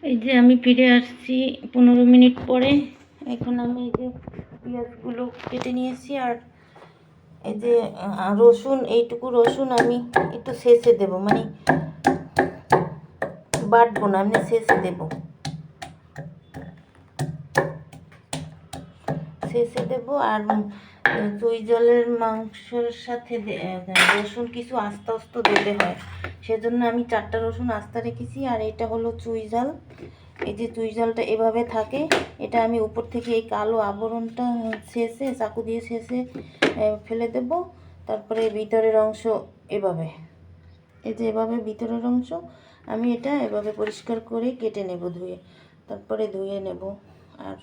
এই যে আমি ফিরে আসছি 15 মিনিট পরে। এখন আমি এই যে পেঁয়াজগুলো কেটে নিয়েছি, আর এই যে রসুন, এইটুকু রসুন আমি একটু শেষে দেব, মানে বাটবো না, আমি শেষে দেব, শেষে দেব। আর চুই জলের মাংসের সাথে রসুন কিছু আস্তে আস্তে দিতে হয়, সেজন্য আমি 4টা রসুন আস্তে রেখেছি। আর এটা হলো চুই ঝাল। এই যে চুই ঝালটা এভাবে থাকে, এটা আমি উপর থেকে এই কালো আবরণটা শেষে চাকু দিয়ে শেষে ফেলে দেব। তারপরে ভিতরের অংশ এভাবে, এই যে এভাবে ভিতরের অংশ আমি এটা এভাবে পরিষ্কার করে কেটে নেব, ধুয়ে, তারপরে ধুয়ে নেব। আর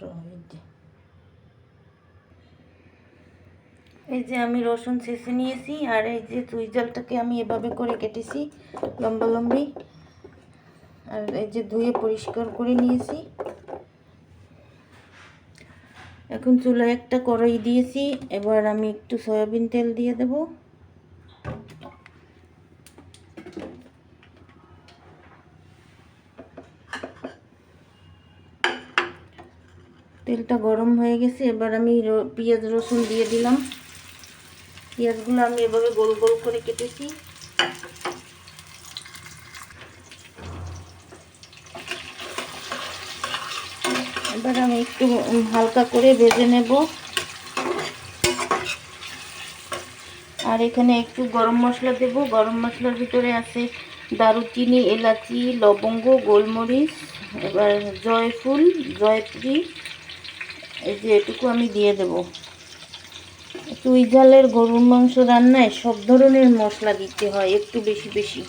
এই যে আমি রসুন ছেঁচে নিয়েছি, আর এই যে চুই ঝালটাকে আমি এভাবে করে কেটেছি লম্বা লম্বি, আর এই যে ধুয়ে পরিষ্কার করে নিয়েছি। এখন চুলায় একটা কড়াই দিয়েছি, এবার আমি একটু সয়াবিন তেল দিয়ে দেব। তেলটা গরম হয়ে গেছে, এবার আমি পেঁয়াজ রসুন দিয়ে দিলাম। পেঁয়াজগুলো আমি এভাবে গোল গোল করে কেটেছি। এবার আমি একটু হালকা করে ভেজে নেব। আর এখানে একটু গরম মশলা দেব। গরম মশলার ভিতরে আছে দারুচিনি, এলাচি, লবঙ্গ, গোলমরিচ, এবার জয়ফুল, জয়ত্রী, এই যে এটুকু আমি দিয়ে দেব। চুই ঝালের গরুর মাংস রান্নায় সব ধরনের মশলা দিতে হয়, একটু বেশি বেশি।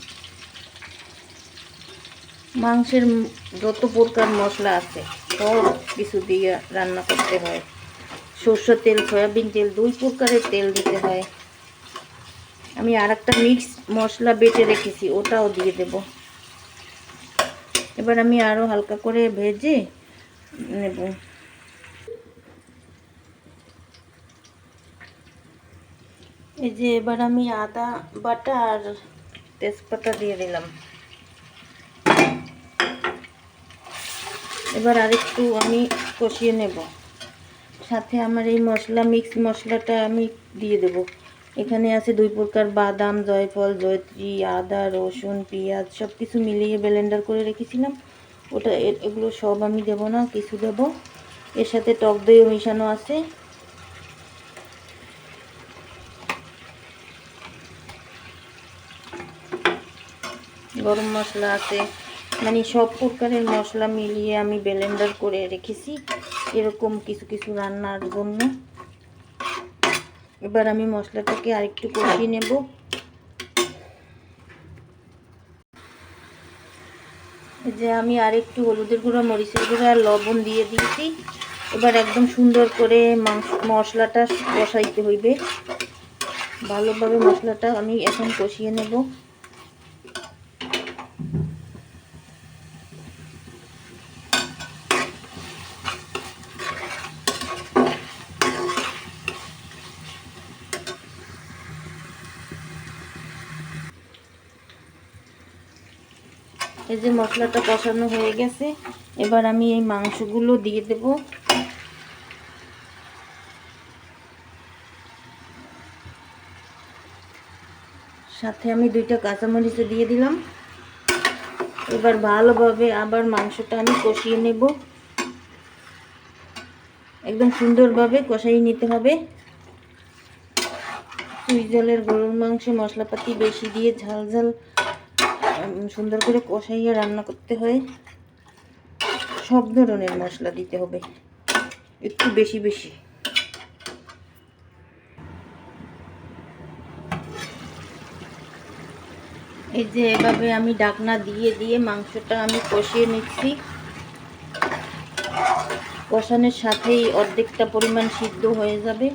মাংসের যত প্রকার মশলা আছে সব কিছু দিয়ে রান্না করতে হয়। সরষের তেল, সয়াবিন তেল, 2 প্রকারের তেল দিতে হয়। আমি আর একটা মিক্স মশলা বেটে রেখেছি, ওটাও দিয়ে দেব। এবার আমি আরও হালকা করে ভেজে নেব। এই যে এবার আমি আদা বাটা আর তেজপাতা দিয়ে দিলাম। এবার আরেকটু আমি কষিয়ে নেব। সাথে আমার এই মশলা, মিক্স মশলাটা আমি দিয়ে দেব। এখানে আছে 2 প্রকার বাদাম, জয়ফল, জয়ত্রী, আদা, রসুন, পেঁয়াজ সব কিছু মিলিয়ে ব্লেন্ডার করে রেখেছিলাম। ওটা এগুলো সব আমি দেব না, কিছু দেব। এর সাথে টক দইও মিশানো আছে। গরম মশলা আছে, মানে সব প্রকারের মশলা মিলিয়ে আমি ব্লেন্ডার করে রেখেছি এরকম কিছু কিছু রান্নার জন্য। এবার আমি মশলাটাকে আরেকটু কষিয়ে নেব। যে আমি আরেকটু হলুদের গুঁড়া, মরিচের গুঁড়া আর লবণ দিয়ে দিয়েছি। এবার একদম সুন্দর করে মশলাটা কষাইতে হইবে ভালোভাবে। মশলাটা আমি এখন কষিয়ে নেব। এই যে মশলাটা কষানো হয়ে গেছে, এবার আমি এই মাংসগুলো দিয়ে দেব। সাথে আমি 2টা কাঁচামরিচ দিয়ে দিলাম। এবার ভালোভাবে আবার মাংসটা আমি কষিয়ে নেব, একদম সুন্দরভাবে কষাই নিতে হবে। চুই ঝালের গরুর মাংসে মশলাপাতি বেশি দিয়ে ঝাল ঝাল সুন্দর করে কষাইয়া রান্না করতে হয়। সব ধরনের মশলা দিতে হবে, একটু বেশি বেশি। এই যে এভাবে আমি ঢাকনা দিয়ে দিয়ে মাংসটা আমি কষিয়ে নিচ্ছি। কষানোর সাথেই অর্ধেকটা পরিমাণ সিদ্ধ হয়ে যাবে।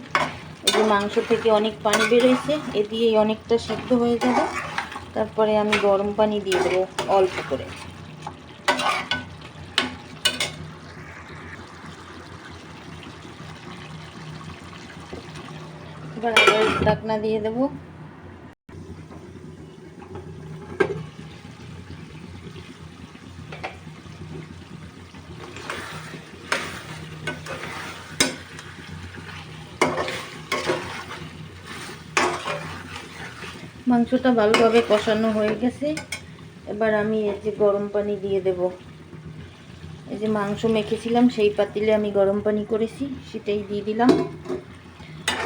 এই যে মাংস থেকে অনেক পানি বেরোইছে, এ দিয়েই অনেকটা সিদ্ধ হয়ে যাবে। তারপরে আমি গরম পানি দিয়ে দেবো অল্প করে। এবার আবার ঢাকনা দিয়ে দেবো। মাংসটা ভালোভাবে কষানো হয়ে গেছে। এবার আমি এই যে গরম পানি দিয়ে দেব। এই যে মাংস মেখেছিলাম সেই পাতিলে আমি গরম পানি করেছি, সেটাই দিয়ে দিলাম।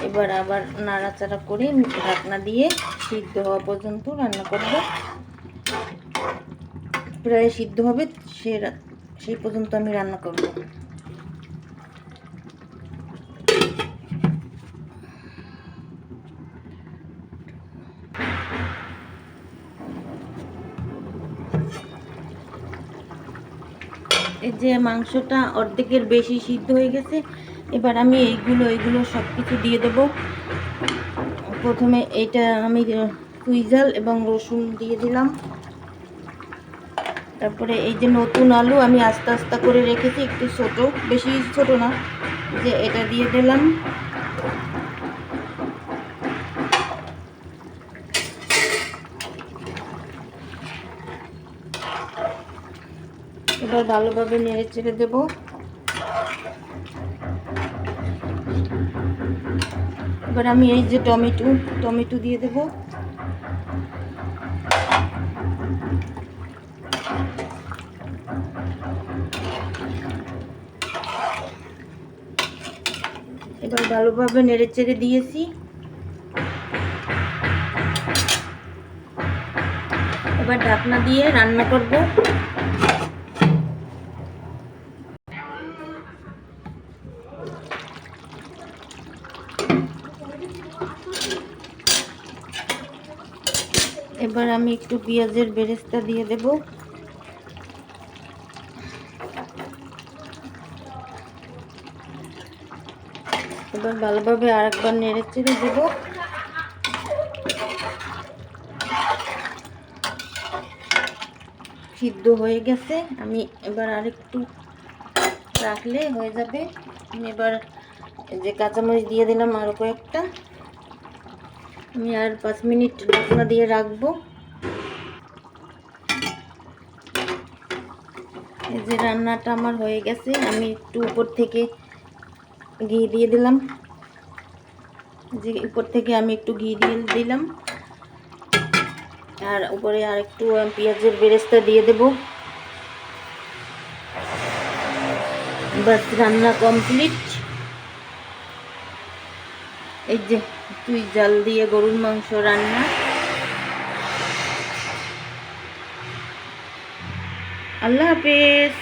এবার আবার নাড়াচাড়া করে ঢাকনা দিয়ে সিদ্ধ হওয়া পর্যন্ত রান্না করব। প্রায় সিদ্ধ হবে সেই পর্যন্ত আমি রান্না করব। এই যে মাংসটা অর্ধেকের বেশি সিদ্ধ হয়ে গেছে। এবার আমি এইগুলো সব কিছু দিয়ে দেব। প্রথমে এইটা আমি চুইঝাল এবং রসুন দিয়ে দিলাম। তারপরে এই যে নতুন আলু আমি আস্তে আস্তে করে রেখেছি, একটু ছোট, বেশি ছোট না, যে এটা দিয়ে দিলাম। এবার ভালোভাবে নেড়ে চেড়ে দেবো। এবার আমি এই যে টমেটো দিয়ে দেব। এবার ভালোভাবে নেড়ে চেড়ে দিয়েছি। এবার ঢাকনা দিয়ে রান্না করব। এবার আমি একটু পেঁয়াজের বেরেস্তা দিয়ে দেব। এবার ভালোভাবে আরেকবার নেড়ে চেড়ে দেব। সিদ্ধ হয়ে গেছে, আমি এবার আরেকটু রাখলে হয়ে যাবে। আমি এবার যে কাঁচামরিচ দিয়ে দিলাম আরও কয়েকটা। আমি আর 5 মিনিট ঢাকনা দিয়ে রাখবো। এই যে রান্নাটা আমার হয়ে গেছে। আমি একটু উপর থেকে ঘি দিয়ে দিলাম, যে উপর থেকে আমি একটু ঘি দিয়ে দিলাম, আর উপরে আর একটু পেঁয়াজের বেরেস্তা দিয়ে দেব। বাস রান্না কমপ্লিট। এই যে চুইঝাল দিয়ে গরুর মাংস রান্না। আল্লাহ হাফেজ।